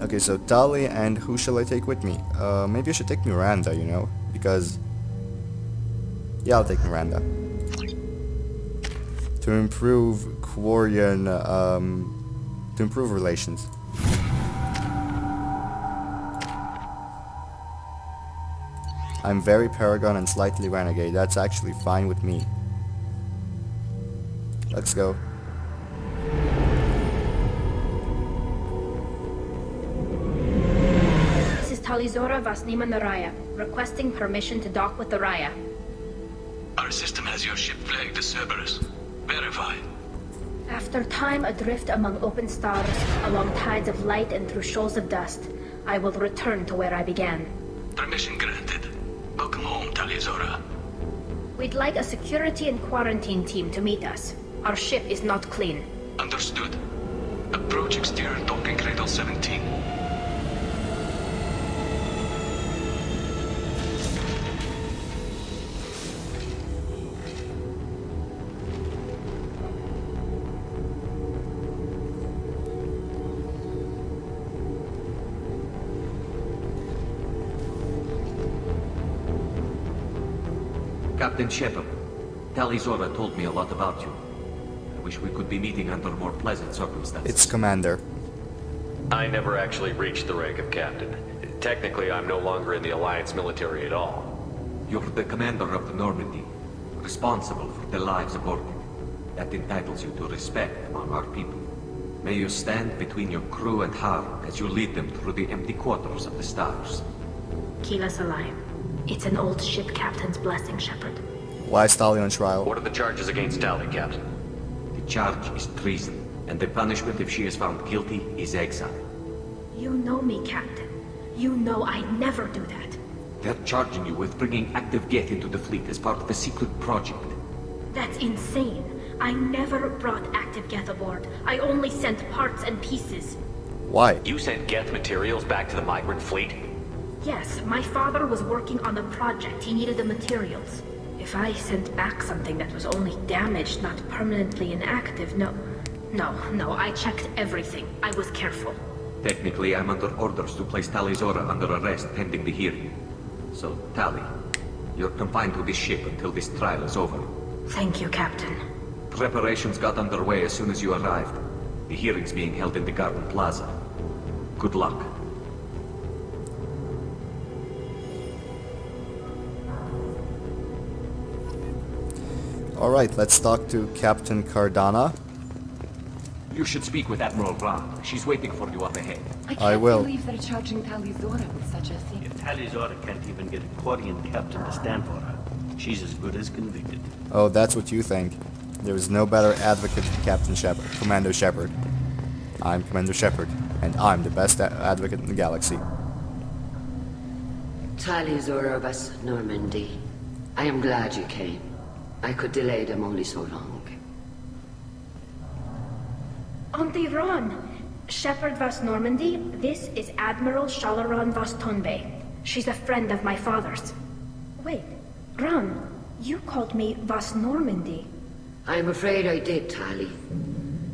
Okay, so Tali, and who shall I take with me? Maybe I should take Miranda, you know? Because... yeah, I'll take Miranda. To improve Quarian, to improve relations. I'm very Paragon and slightly Renegade. That's actually fine with me. Let's go. This is Tali'Zorah Vasnima Naraya, requesting permission to dock with the Raya. Our system has your ship flagged as Cerberus. Verify. After time adrift among open stars, along tides of light and through shoals of dust, I will return to where I began. Permission granted. Welcome home, Tali'Zorah. We'd like a security and quarantine team to meet us. Our ship is not clean. Understood. Approach exterior docking cradle 17. Captain Shepard, Tali'Zorah told me a lot about you. I wish we could be meeting under more pleasant circumstances. It's Commander. I never actually reached the rank of captain. Technically, I'm no longer in the Alliance military at all. You're the commander of the Normandy, responsible for the lives aboard it. That entitles you to respect among our people. May you stand between your crew and harm as you lead them through the empty quarters of the stars. Keep us alive. It's an old ship captain's blessing, Shepard. Why is Tali on trial? What are the charges against Tali, Captain? The charge is treason, and the punishment if she is found guilty is exile. You know me, Captain. You know I'd never do that. They're charging you with bringing active Geth into the fleet as part of a secret project. That's insane. I never brought active Geth aboard. I only sent parts and pieces. Why? You sent Geth materials back to the migrant fleet? Yes, my father was working on a project. He needed the materials. If I sent back something that was only damaged, not permanently inactive, no, I checked everything. I was careful. Technically, I'm under orders to place Tali'Zorah under arrest pending the hearing. So, Tali, you're confined to this ship until this trial is over. Thank you, Captain. Preparations got underway as soon as you arrived. The hearing's being held in the Garden Plaza. Good luck. Alright, let's talk to Captain Cardana. You should speak with Admiral Ron. She's waiting for you up ahead. I will. believe they're charging Tali'Zorah with such a thing. If Tali'Zorah can't even get a Quarian captain to stand for her, she's as good as convicted. Oh, that's what you think. There is no better advocate than Captain Shepard, Commander Shepard. I'm Commander Shepard, and I'm the best advocate in the galaxy. Tali'Zorah of Normandy. I am glad you came. I could delay them only so long. Auntie Ron! Shepard Vas Normandy, this is Admiral Shalaran Vas Tonbe. She's a friend of my father's. Wait, Ron, you called me Vas Normandy. I'm afraid I did, Tali.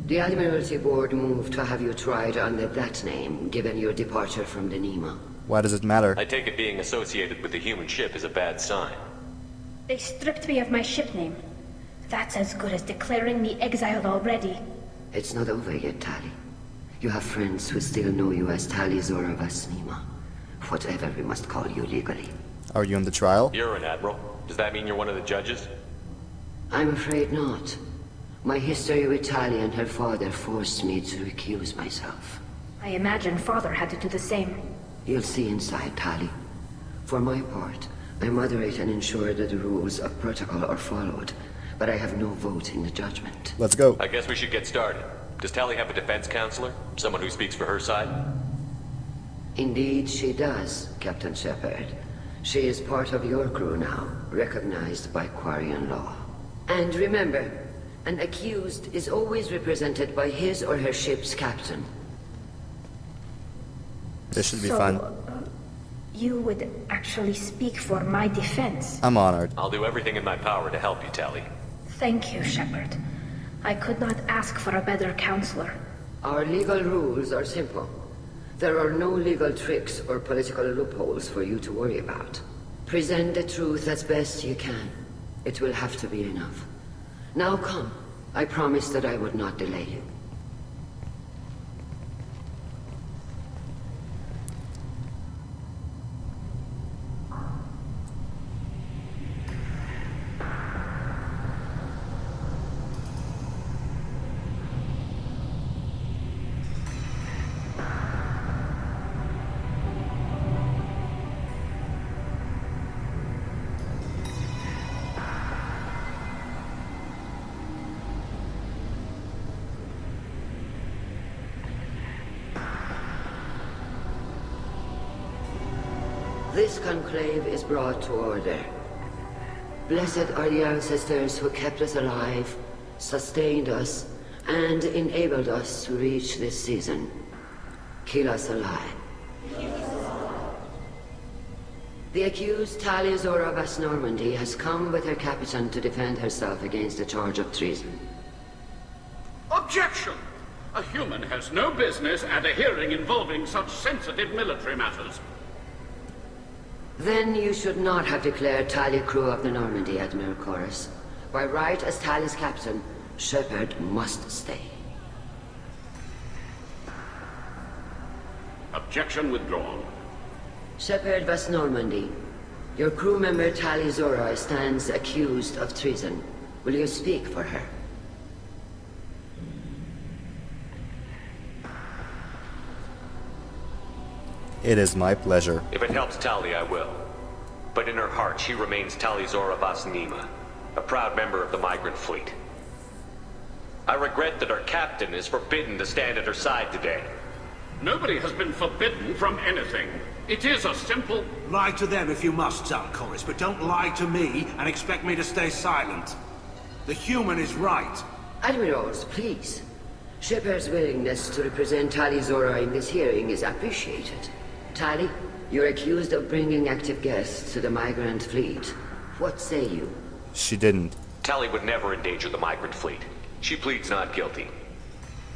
The Admiralty Board moved to have you tried under that name, given your departure from the Nima. Why does it matter? I take it being associated with the human ship is a bad sign. They stripped me of my ship name. That's as good as declaring me exiled already. It's not over yet, Tali. You have friends who still know you as Tali'Zorah Vasnima. Whatever we must call you legally. Are you on the trial? You're an admiral. Does that mean you're one of the judges? I'm afraid not. My history with Tali and her father forced me to recuse myself. I imagine father had to do the same. You'll see inside, Tali. For my part, I moderate and ensure that the rules of protocol are followed, but I have no vote in the judgment. Let's go. I guess we should get started. Does Tali have a defense counselor? Someone who speaks for her side? Indeed, she does, Captain Shepard. She is part of your crew now, recognized by Quarian law. And remember, an accused is always represented by his or her ship's captain. This should be fun. You would actually speak for my defense. I'm honored. I'll do everything in my power to help you, Tali. Thank you, Shepard. I could not ask for a better counselor. Our legal rules are simple. There are no legal tricks or political loopholes for you to worry about. Present the truth as best you can. It will have to be enough. Now come. I promised that I would not delay you. This conclave is brought to order. Blessed are the ancestors who kept us alive, sustained us, and enabled us to reach this season. Keep us alive. The accused Tali'Zorah of Normandy has come with her captain to defend herself against a charge of treason. Objection! A human has no business at a hearing involving such sensitive military matters. Then you should not have declared Tali crew of the Normandy, Admiral Chorus. By right as Tali's captain, Shepard must stay. Objection withdrawn. Shepard Vas Normandy, your crew member Tali'Zorah stands accused of treason. Will you speak for her? It is my pleasure. If it helps Tali, I will. But in her heart, she remains Tali'Zorah Vas Nima, a proud member of the migrant fleet. I regret that our captain is forbidden to stand at her side today. Nobody has been forbidden from anything. It is a simple... Lie to them if you must, Zalcoris, but don't lie to me and expect me to stay silent. The human is right. Admirals, please. Shepard's willingness to represent Tali'Zorah in this hearing is appreciated. Tali, you're accused of bringing active guests to the migrant fleet. What say you? She didn't. Tali would never endanger the migrant fleet. She pleads not guilty.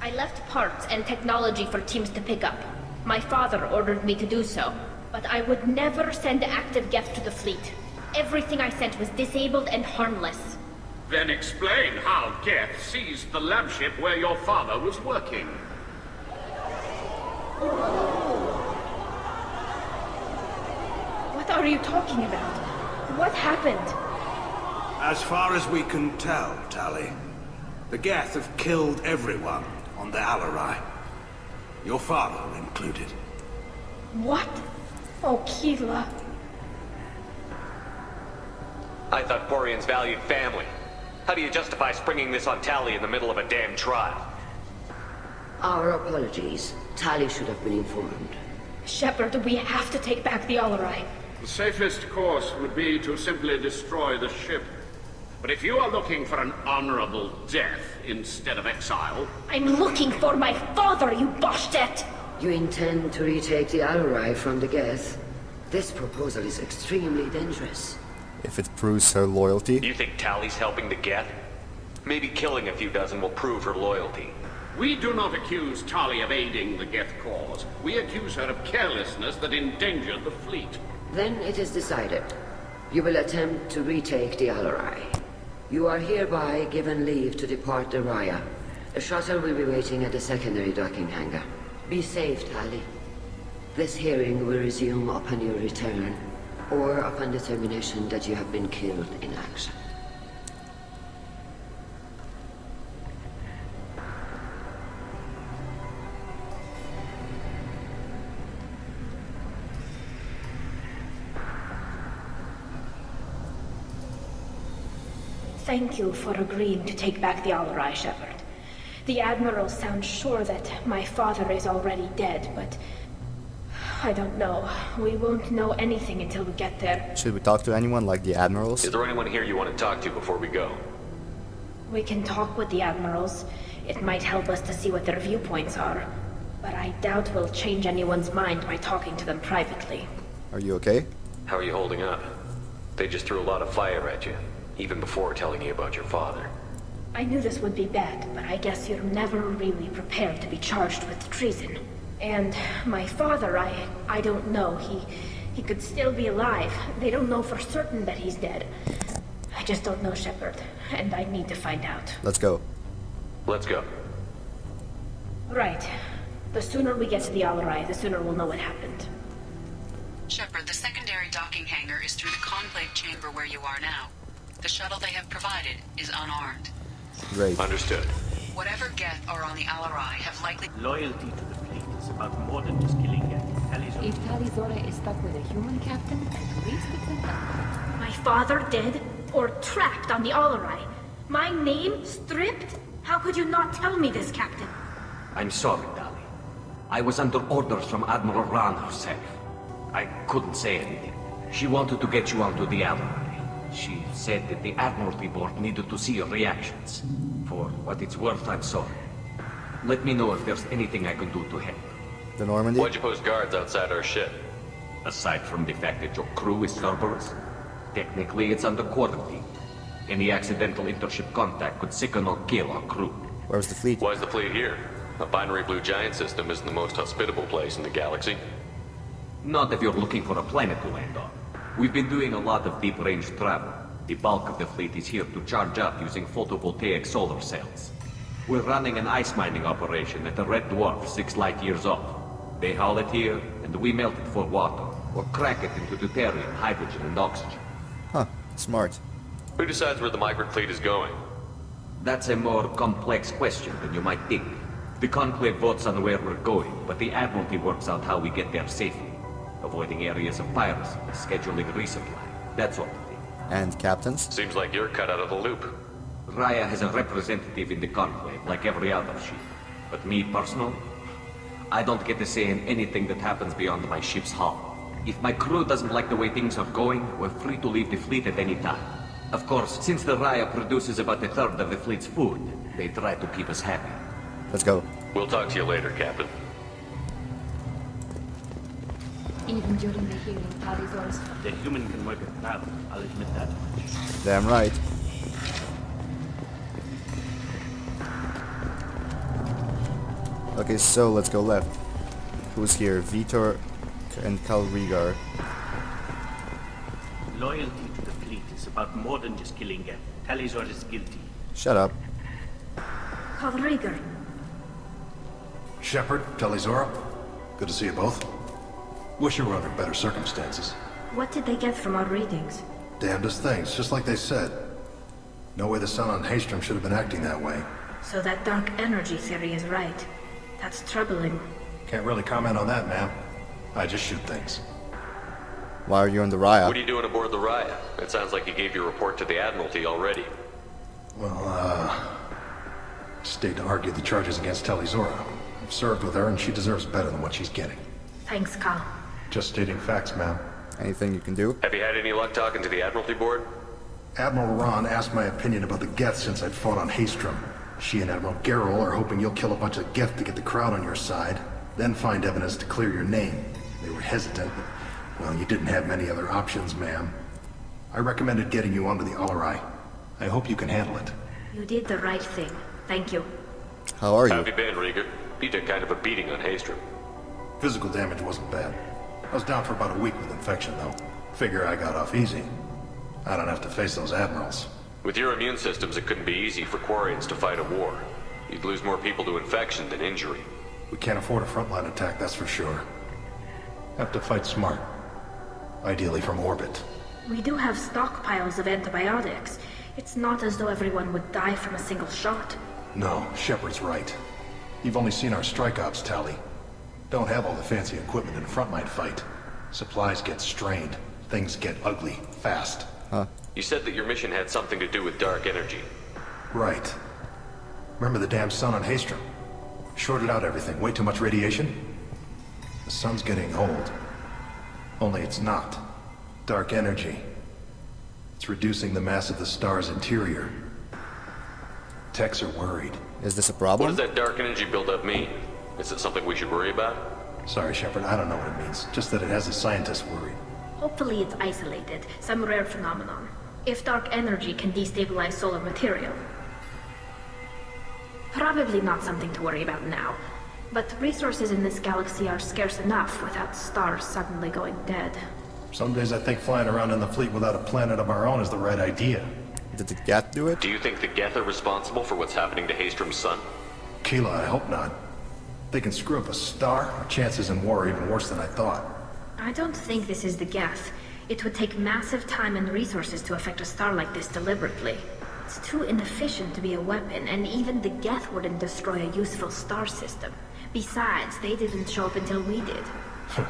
I left parts and technology for teams to pick up. My father ordered me to do so, but I would never send active guests to the fleet. Everything I sent was disabled and harmless. Then explain how Geth seized the lab ship where your father was working. What are you talking about? What happened? As far as we can tell, Tali, the Geth have killed everyone on the Alarai. Your father included. What? Oh, Keela. I thought Quarian's valued family. How do you justify springing this on Tali in the middle of a damn trial? Our apologies. Tali should have been informed. Shepard, we have to take back the Alarai. The safest course would be to simply destroy the ship. But if you are looking for an honorable death instead of exile... I'm looking for my father, you bastet! You intend to retake the Alarai from the Geth? This proposal is extremely dangerous. If it proves her loyalty. You think Tali's helping the Geth? Maybe killing a few dozen will prove her loyalty. We do not accuse Tali of aiding the Geth cause. We accuse her of carelessness that endangered the fleet. Then it is decided. You will attempt to retake the Alarai. You are hereby given leave to depart the Raya. The shuttle will be waiting at the secondary docking hangar. Be safe, Tali. This hearing will resume upon your return, or upon determination that you have been killed in action. Thank you for agreeing to take back the Alarai, Shepard. The Admiral sounds sure that my father is already dead, but... I don't know. We won't know anything until we get there. Should we talk to anyone like the admirals? Is there anyone here you want to talk to before we go? We can talk with the Admirals. It might help us to see what their viewpoints are. But I doubt we'll change anyone's mind by talking to them privately. Are you okay? How are you holding up? They just threw a lot of fire at you, even before telling you about your father. I knew this would be bad, but I guess you're never really prepared to be charged with treason. And my father, I don't know. He could still be alive. They don't know for certain that he's dead. I just don't know, Shepard, and I need to find out. Let's go. Let's go. Right. The sooner we get to the Al-Rai, the sooner we'll know what happened. Shepard, the secondary docking hangar is through the conclave chamber where you are now. The shuttle they have provided is unarmed. Great. Understood. Whatever Geth are on the Al-Rai have likely... Loyalty to the fleet is about more than just killing Geth. Tali'Zorah. If Tali'Zorah is stuck with a human captain, at least it's a help. My father dead? Or trapped on the Al-Rai? My name stripped? How could you not tell me this, Captain? I'm sorry, Tali. I was under orders from Admiral Ran herself. I couldn't say anything. She wanted to get you onto the Al-Rai. She said that the Admiralty Board needed to see your reactions. For what it's worth, I'm sorry. Let me know if there's anything I can do to help. The Normandy? Why'd you post guards outside our ship? Aside from the fact that your crew is Cerberus, technically it's under quarantine. Any accidental intership contact could sicken or kill our crew. Where's the fleet? Why's the fleet here? A binary blue giant system isn't the most hospitable place in the galaxy. Not if you're looking for a planet to land on. We've been doing a lot of deep-range travel. The bulk of the fleet is here to charge up using photovoltaic solar cells. We're running an ice mining operation at the Red Dwarf 6 light years off. They haul it here, and we melt it for water, or crack it into deuterium, hydrogen, and oxygen. Huh. Smart. Who decides where the migrant fleet is going? That's a more complex question than you might think. The Conclave votes on where we're going, but the Admiralty works out how we get there safely. Avoiding areas of piracy, scheduling resupply, that sort of thing. And captains? Seems like you're cut out of the loop. Raya has a representative in the Conclave, like every other ship. But me, personally, I don't get to say in anything that happens beyond my ship's hull. If my crew doesn't like the way things are going, we're free to leave the fleet at any time. Of course, since the Raya produces about a third of the fleet's food, they try to keep us happy. Let's go. We'll talk to you later, Captain. Even during the healing, Tali'Zorah's... The human can work it now, I'll admit that much. Damn right. Okay, so let's go left. Who's here? Vitor and Kalrigar. Loyalty to the fleet is about more than just killing Geth. Tali'Zorah is guilty. Shut up. Kalrigar. Shepard, Tali'Zorah, good to see you both. Wish you were under better circumstances. What did they get from our readings? Damnedest things, just like they said. No way the sun on Haystrom should have been acting that way. So that dark energy theory is right. That's troubling. Can't really comment on that, ma'am. I just shoot things. Why are you on the Raya? What are you doing aboard the Raya? It sounds like you gave your report to the Admiralty already. Well, stayed to argue the charges against Tali'Zorah. I've served with her, and she deserves better than what she's getting. Thanks, Kal. Just stating facts, ma'am. Anything you can do? Have you had any luck talking to the Admiralty Board? Admiral Ron asked my opinion about the Geth since I'd fought on Haystrom. She and Admiral Garrel are hoping you'll kill a bunch of Geth to get the crowd on your side, then find evidence to clear your name. They were hesitant, but, well, you didn't have many other options, ma'am. I recommended getting you onto the Al-Rai. I hope you can handle it. You did the right thing. Thank you. How are How you? have you been, Rieger? You took kind of a beating on Haystrom. Physical damage wasn't bad. I was down for about a week with infection, though. Figure I got off easy. I don't have to face those admirals. With your immune systems, it couldn't be easy for Quarians to fight a war. You'd lose more people to infection than injury. We can't afford a frontline attack, that's for sure. Have to fight smart. Ideally from orbit. We do have stockpiles of antibiotics. It's not as though everyone would die from a single shot. No, Shepard's right. You've only seen our strike ops, Tali. Don't have all the fancy equipment in a frontline fight. Supplies get strained. Things get ugly, fast. Huh? You said that your mission had something to do with dark energy. Right. Remember the damn sun on Haystrom? Shorted out everything. Way too much radiation? The sun's getting old. Only it's not. Dark energy. It's reducing the mass of the star's interior. Techs are worried. Is this a What problem? does that dark energy buildup mean? Is it something we should worry about? Sorry, Shepard, I don't know what it means. Just that it has the scientists worried. Hopefully it's isolated, some rare phenomenon. If dark energy can destabilize solar material. Probably not something to worry about now. But resources in this galaxy are scarce enough without stars suddenly going dead. Some days I think flying around in the fleet without a planet of our own is the right idea. Did the Geth do it? Do you think the Geth are responsible for what's happening to Hastrom's son? Keela, I hope not. If they can screw up a star, our chances in war are even worse than I thought. I don't think this is the Geth. It would take massive time and resources to affect a star like this deliberately. It's too inefficient to be a weapon, and even the Geth wouldn't destroy a useful star system. Besides, they didn't show up until we did. I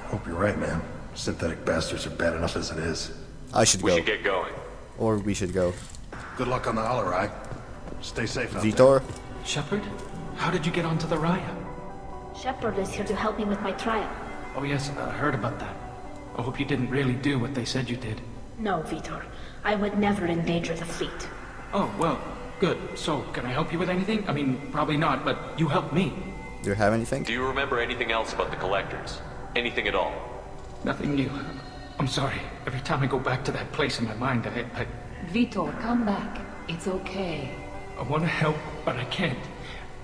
hope you're right, man. Synthetic bastards are bad enough as it is. I should go. We should get going. Or we should go. Good luck on the Alarai. Stay safe out Vitor? Shepard? How did you get onto the Raya? Shepard is here to help me with my trial. Oh yes, I heard about that. I hope you didn't really do what they said you did. No, Vitor. I would never endanger the fleet. Oh, well, good. So, can I help you with anything? I mean, probably not, but you helped me. Do you have anything? Do you remember anything else about the Collectors? Anything at all? Nothing new. I'm sorry. Every time I go back to that place in my mind, I Vitor, come back. It's okay. I want to help, but I can't.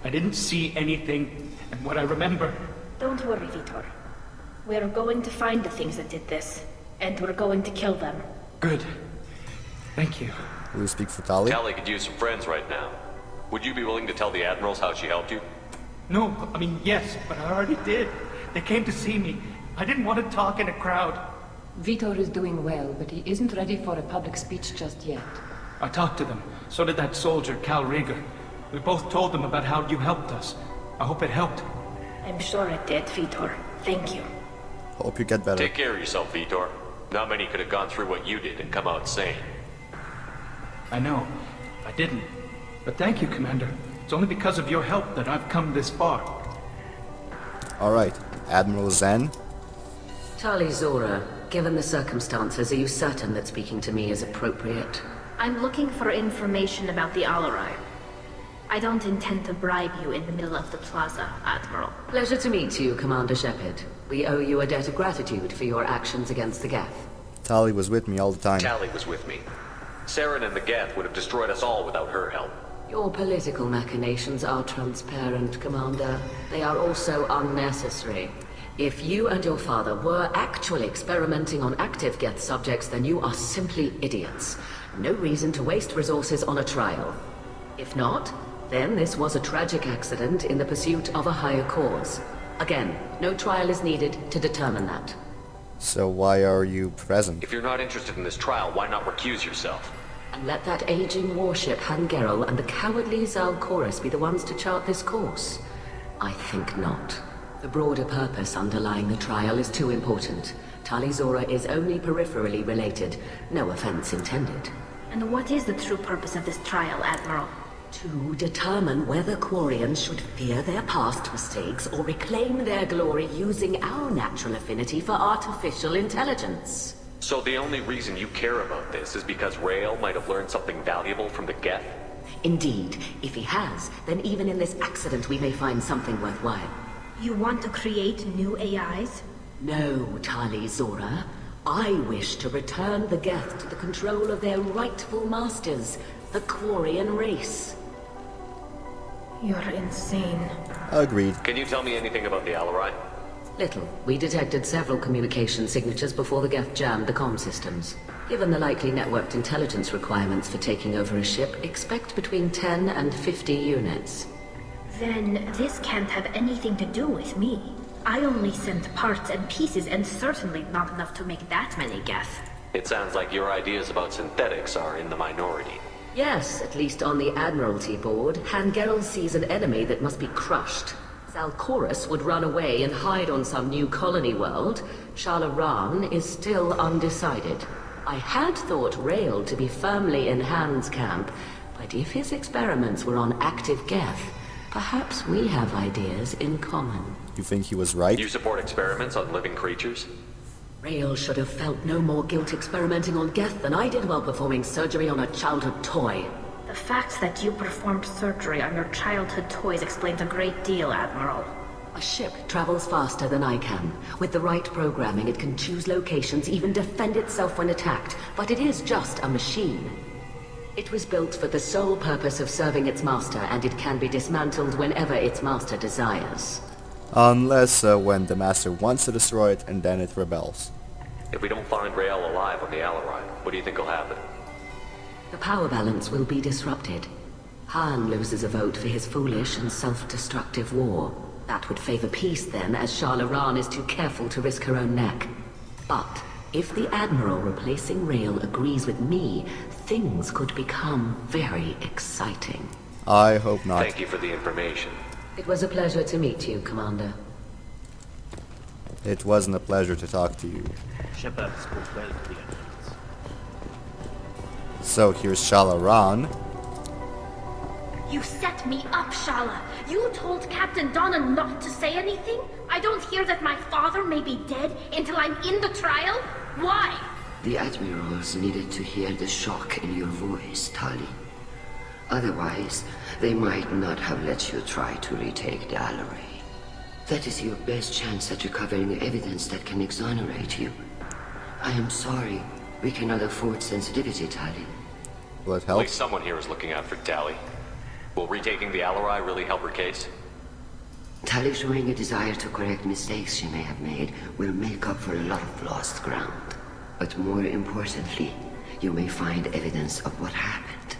I didn't see anything, and what I remember... Don't worry, Vitor. We're going to find the things that did this, and we're going to kill them. Good. Thank you. Will you speak for Tali? Tali could use some friends right now. Would you be willing to tell the Admirals how she helped you? No, I mean, yes, but I already did. They came to see me. I didn't want to talk in a crowd. Vitor is doing well, but he isn't ready for a public speech just yet. I talked to them. So did that soldier, Cal Rieger. We both told them about how you helped us. I hope it helped. I'm sure it did, Vitor. Thank you. Hope you get better. Take care of yourself, Vitor. Not many could have gone through what you did and come out sane. I know. I didn't. But thank you, Commander. It's only because of your help that I've come this far. Alright. Admiral Zen? Tali'Zorah, given the circumstances, are you certain that speaking to me is appropriate? I'm looking for information about the Alarai. I don't intend to bribe you in the middle of the plaza, Admiral. Pleasure to meet you, Commander Shepard. We owe you a debt of gratitude for your actions against the Geth. Tali was with me all the time. Tali was with me. Saren and the Geth would have destroyed us all without her help. Your political machinations are transparent, Commander. They are also unnecessary. If you and your father were actually experimenting on active Geth subjects, then you are simply idiots. No reason to waste resources on a trial. If not, then this was a tragic accident in the pursuit of a higher cause. Again, no trial is needed to determine that. So why are you present? If you're not interested in this trial, why not recuse yourself? And let that aging warship Hangerel and the cowardly Zal'Koris be the ones to chart this course? I think not. The broader purpose underlying the trial is too important. Tali'Zorah is only peripherally related. No offense intended. And what is the true purpose of this trial, Admiral? To determine whether Quarians should fear their past mistakes or reclaim their glory using our natural affinity for artificial intelligence. So the only reason you care about this is because Rael might have learned something valuable from the Geth? Indeed. If he has, then even in this accident we may find something worthwhile. You want to create new AIs? No, Tali'Zorah. I wish to return the Geth to the control of their rightful masters, the Quarian race. You're insane. Agreed. Can you tell me anything about the Alarai? Little. We detected several communication signatures before the Geth jammed the comm systems. Given the likely networked intelligence requirements for taking over a ship, expect between 10 and 50 units. Then this can't have anything to do with me. I only sent parts and pieces, and certainly not enough to make that many Geth. It sounds like your ideas about synthetics are in the minority. Yes, at least on the Admiralty board, Hangerel sees an enemy that must be crushed. Zal'Koris would run away and hide on some new colony world. Shalaran is still undecided. I had thought Rael to be firmly in Han's camp, but if his experiments were on active Geth, perhaps we have ideas in common. You think he was right? You support experiments on living creatures? Rael should have felt no more guilt experimenting on Geth than I did while performing surgery on a childhood toy. The fact that you performed surgery on your childhood toys explains a great deal, Admiral. A ship travels faster than I can. With the right programming, it can choose locations, even defend itself when attacked. But it is just a machine. It was built for the sole purpose of serving its master, and it can be dismantled whenever its master desires. Unless when the Master wants to destroy it and then it rebels. If we don't find Rael alive on the Alarai, what do you think will happen? The power balance will be disrupted. Han loses a vote for his foolish and self-destructive war. That would favor peace then, as Shala is too careful to risk her own neck. But if the Admiral replacing Rael agrees with me, things could become very exciting. I hope not. Thank you for the information. It was a pleasure to meet you, Commander. It wasn't a pleasure to talk to you. Shepard spoke well to the enemies. So here's Shala. You set me up, Shala. You told Captain Donna not to say anything? I don't hear that my father may be dead until I'm in the trial? Why? The Admirals needed to hear the shock in your voice, Tali. Otherwise, they might not have let you try to retake the Alarai. That is your best chance at recovering evidence that can exonerate you. I am sorry. We cannot afford sensitivity, Tali. Will it At help? least someone here is looking out for Tali. Will retaking the Alarai really help her case? Tali showing a desire to correct mistakes she may have made will make up for a lot of lost ground. But more importantly, you may find evidence of what happened.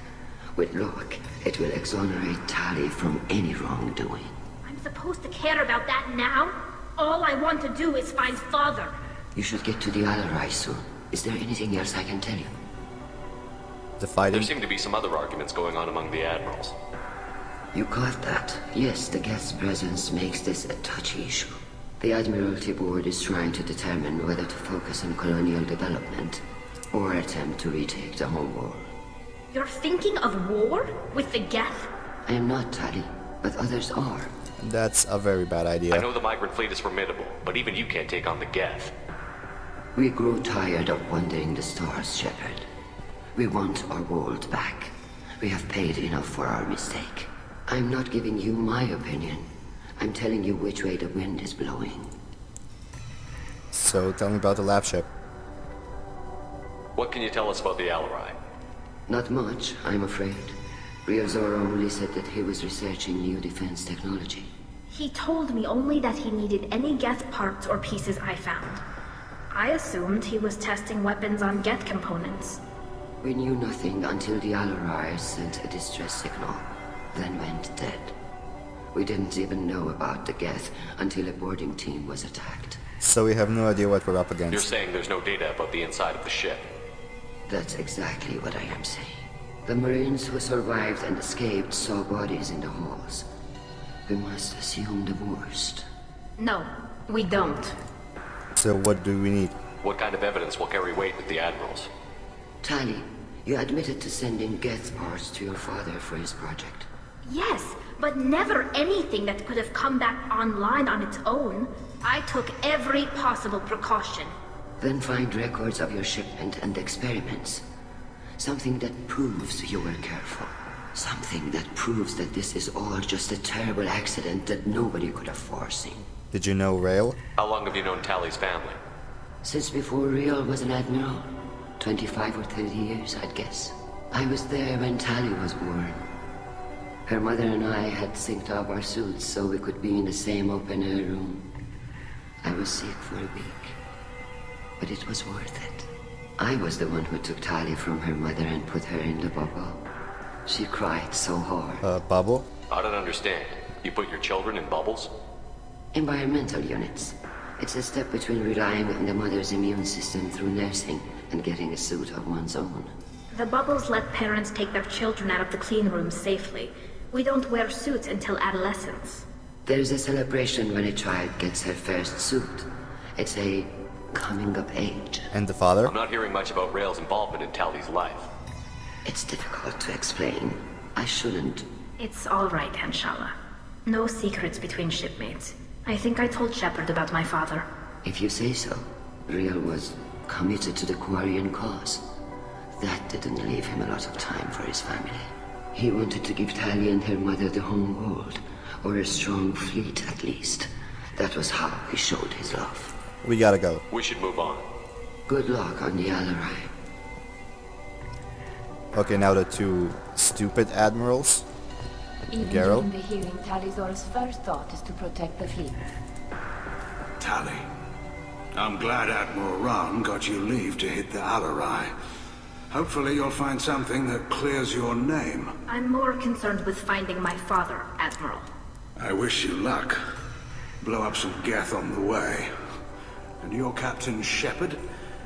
With luck, it will exonerate Tali from any wrongdoing. I'm supposed to care about that now? All I want to do is find Father. You should get to the Alarai soon. Is there anything else I can tell you? The fighting? There seem to be some other arguments going on among the admirals. You caught that. Yes, the guest's presence makes this a touchy issue. The Admiralty Board is trying to determine whether to focus on colonial development or attempt to retake the home world. You're thinking of war? With the Geth? I am not, Tali, but others are. That's a very bad idea. I know the migrant fleet is formidable, but even you can't take on the Geth. We grow tired of wandering the stars, Shepard. We want our world back. We have paid enough for our mistake. I'm not giving you my opinion. I'm telling you which way the wind is blowing. So tell me about the lab ship. What can you tell us about the Alarai? Not much, I'm afraid. Tali'Zorah only said that he was researching new defense technology. He told me only that he needed any Geth parts or pieces I found. I assumed he was testing weapons on Geth components. We knew nothing until the Alarai sent a distress signal, then went dead. We didn't even know about the Geth until a boarding team was attacked. So we have no idea what we're up against. You're saying there's no data about the inside of the ship. That's exactly what I am saying. The Marines who survived and escaped saw bodies in the halls. We must assume the worst. No, we don't. So what do we need? What kind of evidence will carry weight with the admirals? Tali, you admitted to sending Geth parts to your father for his project. Yes, but never anything that could have come back online on its own. I took every possible precaution. Then find records of your shipment and experiments. Something that proves you were careful. Something that proves that this is all just a terrible accident that nobody could have foreseen. Did you know Rael? How long have you known Tali's family? Since before Rael was an admiral. 25 or 30 years, I'd guess. I was there when Tali was born. Her mother and I had synced up our suits so we could be in the same open-air room. I was sick for a week, but it was worth it. I was the one who took Tali from her mother and put her in the bubble. She cried so hard. Bubble? I don't understand. You put your children in bubbles? Environmental units. It's a step between relying on the mother's immune system through nursing and getting a suit of one's own. The bubbles let parents take their children out of the clean rooms safely. We don't wear suits until adolescence. There's a celebration when a child gets her first suit. It's a coming of age. And the father? I'm not hearing much about Rael's involvement in Tali's life. It's difficult to explain. I shouldn't. It's all right, Anshala. No secrets between shipmates. I think I told Shepard about my father. If you say so. Rael was committed to the Quarian cause. That didn't leave him a lot of time for his family. He wanted to give Tali and her mother the home world, or a strong fleet at least. That was how he showed his love. We gotta go. We should move on. Good luck on the Alarai. Okay, now the two stupid admirals. Even Geralt? during the hearing, Tali'Zorah's first thought is to protect the fleet. Tali, I'm glad Admiral Ran got you leave to hit the Alarai. Hopefully you'll find something that clears your name. I'm more concerned with finding my father, Admiral. I wish you luck. Blow up some Geth on the way. And your Captain Shepard,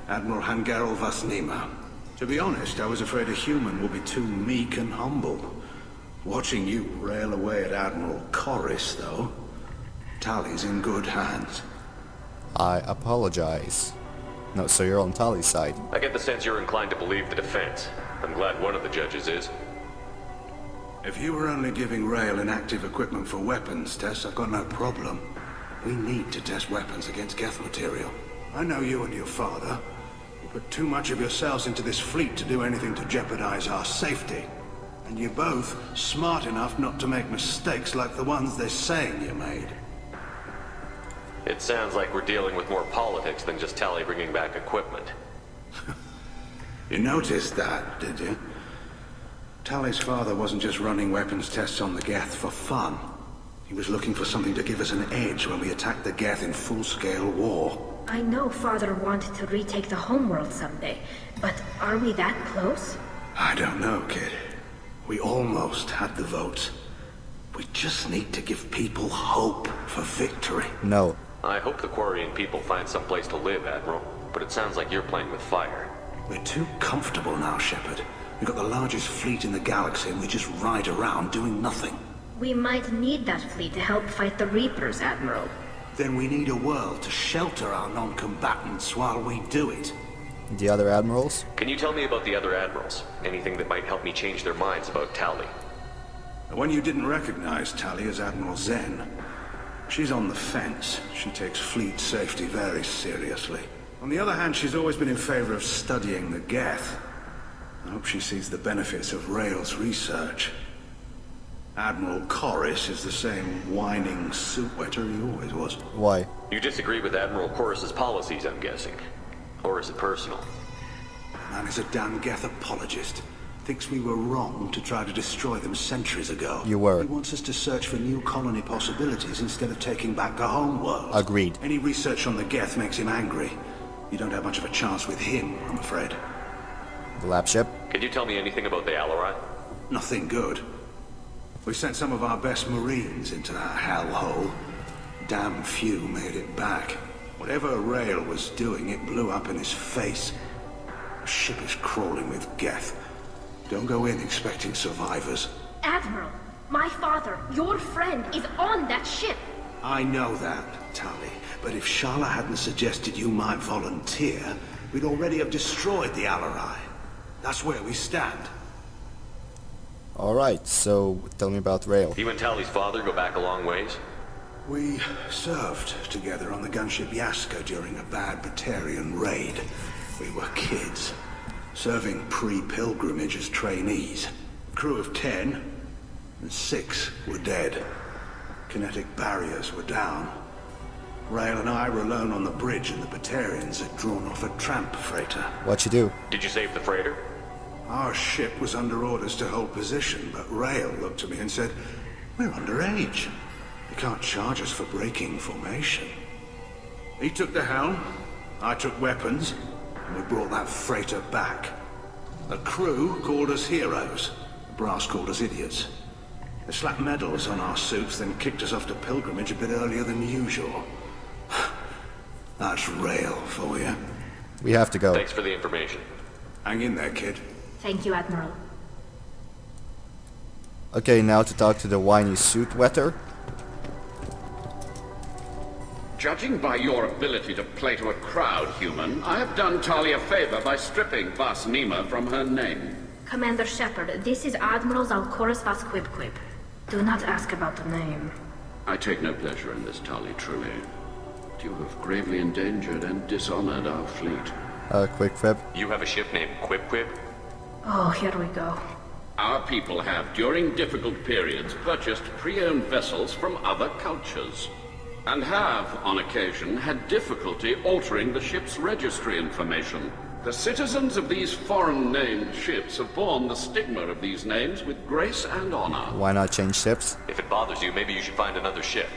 Admiral Hangarel Vasnima. To be honest, I was afraid a human would be too meek and humble. Watching you rail away at Admiral Corris, though, Tali's in good hands. I apologize. No, so you're on Tali's side. I get the sense you're inclined to believe the defense. I'm glad one of the judges is. If you were only giving Rail inactive equipment for weapons tests, I've got no problem. We need to test weapons against Geth material. I know you and your father. You put too much of yourselves into this fleet to do anything to jeopardize our safety. And you're both smart enough not to make mistakes like the ones they're saying you made. It sounds like we're dealing with more politics than just Tali bringing back equipment. You noticed that, did you? Tali's father wasn't just running weapons tests on the Geth for fun. He was looking for something to give us an edge when we attacked the Geth in full-scale war. I know Father wanted to retake the homeworld someday, but are we that close? I don't know, kid. We almost had the votes. We just need to give people hope for victory. No. I hope the Quarian people find some place to live, Admiral, but it sounds like you're playing with fire. We're too comfortable now, Shepard. We've got the largest fleet in the galaxy and we just ride around doing nothing. We might need that fleet to help fight the Reapers, Admiral. Then we need a world to shelter our non-combatants while we do it. The other admirals? Can you tell me about the other admirals? Anything that might help me change their minds about Tali? When you didn't recognize Tali as Admiral Zen, she's on the fence. She takes fleet safety very seriously. On the other hand, she's always been in favor of studying the Geth. I hope she sees the benefits of Rail's research. Admiral Corris is the same whining suit-wetter he always was. Why? You disagree with Admiral Corris's policies, I'm guessing. Or is it personal? The man is a damn Geth apologist. Thinks we were wrong to try to destroy them centuries ago. You were. He wants us to search for new colony possibilities instead of taking back the home world. Agreed. Any research on the Geth makes him angry. You don't have much of a chance with him, I'm afraid. The lab ship? Can you tell me anything about the Alarai? Nothing good. We sent some of our best Marines into that hellhole. Damn few made it back. Whatever Rail was doing, it blew up in his face. The ship is crawling with Geth. Don't go in expecting survivors. Admiral, my father, your friend, is on that ship. I know that, Tali. But if Shala hadn't suggested you might volunteer, we'd already have destroyed the Alarai. That's where we stand. Alright, so tell me about Rail. You and Tali's father go back a long ways? We served together on the gunship Yaska during a bad Batarian raid. We were kids, serving pre-pilgrimage as trainees. Crew of 10, and 6 were dead. Kinetic barriers were down. Rail and I were alone on the bridge and the Batarians had drawn off a tramp freighter. What'd you do? Did you save the freighter? Our ship was under orders to hold position, but Rail looked at me and said, "We're underage. You can't charge us for breaking formation." He took the helm, I took weapons, and we brought that freighter back. The crew called us heroes. The brass called us idiots. They slapped medals on our suits, then kicked us off to pilgrimage a bit earlier than usual. That's Rail for you. We have to go. Thanks for the information. Hang in there, kid. Thank you, Admiral. Okay, now to talk to the whiny suit wetter. Judging by your ability to play to a crowd, human, I have done Tali a favor by stripping Vasnima from her name. Commander Shepard, this is Admiral Zalkoris Vasquibquib. Do not ask about the name. I take no pleasure in this, Tali, truly. But you have gravely endangered and dishonored our fleet. Quick fib. You have a ship named Quib Quib? Oh, here we go. Our people have, during difficult periods, purchased pre-owned vessels from other cultures, and have, on occasion, had difficulty altering the ship's registry information. The citizens of these foreign-named ships have borne the stigma of these names with grace and honor. Why not change ships? If it bothers you, maybe you should find another ship.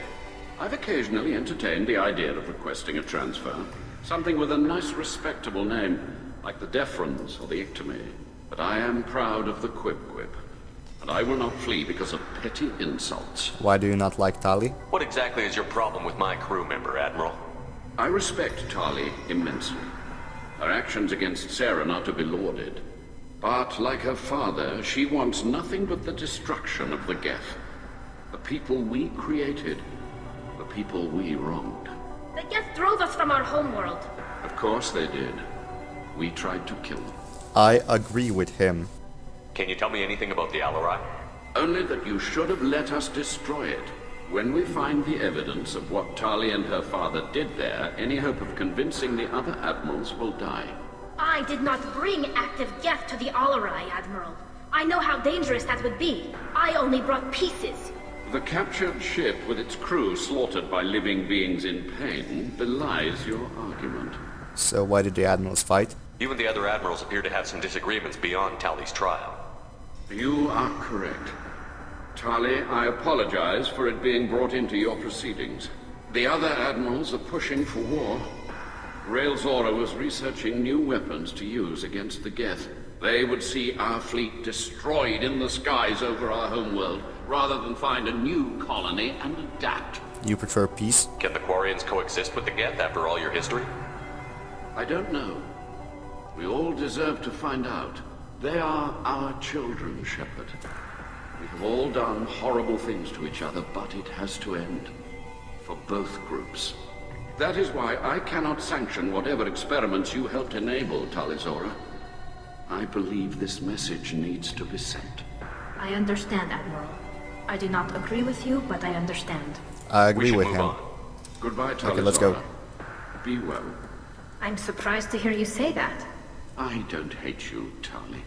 I've occasionally entertained the idea of requesting a transfer. Something with a nice, respectable name, like the Deferens or the Ictomy. But I am proud of the Quip-Quip. And I will not flee because of petty insults. Why do you not like Tali? What exactly is your problem with my crew member, Admiral? I respect Tali immensely. Her actions against Saren are to be lauded. But, like her father, she wants nothing but the destruction of the Geth. The people we created. The people we wronged. The Geth drove us from our homeworld. Of course they did. We tried to kill them. I agree with him. Can you tell me anything about the Alarai? Only that you should have let us destroy it. When we find the evidence of what Tali and her father did there, any hope of convincing the other admirals will die. I did not bring active Geth to the Alarai, Admiral. I know how dangerous that would be. I only brought pieces. The captured ship with its crew slaughtered by living beings in pain belies your argument. So why did the admirals fight? You and the other admirals appear to have some disagreements beyond Tali's trial. You are correct. Tali, I apologize for it being brought into your proceedings. The other admirals are pushing for war. Tali'Zorah was researching new weapons to use against the Geth. They would see our fleet destroyed in the skies over our homeworld, rather than find a new colony and adapt. You prefer peace? Can the Quarians coexist with the Geth after all your history? I don't know. We all deserve to find out. They are our children, Shepard. We have all done horrible things to each other, but it has to end. For both groups. That is why I cannot sanction whatever experiments you helped enable, Tali'Zorah. I believe this message needs to be sent. I understand, Admiral. I do not agree with you, but I understand. I agree with him. Goodbye, Tali'Zorah. Okay, let's go. Be well. I'm surprised to hear you say that. I don't hate you, Tali.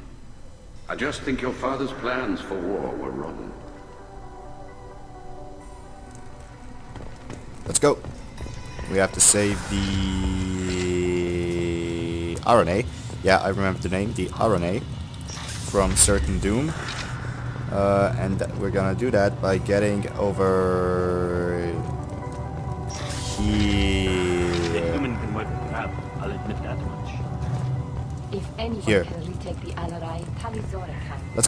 I just think your father's plans for war were wrong. Let's go. We have to save the RNA. Yeah, I remember the name, the RNA, from certain doom. And we're gonna do that by getting over here. The human can wipe the crap, I'll admit that much. If anyone Here. can retake the Alarai, Tali'Zorah can. Let's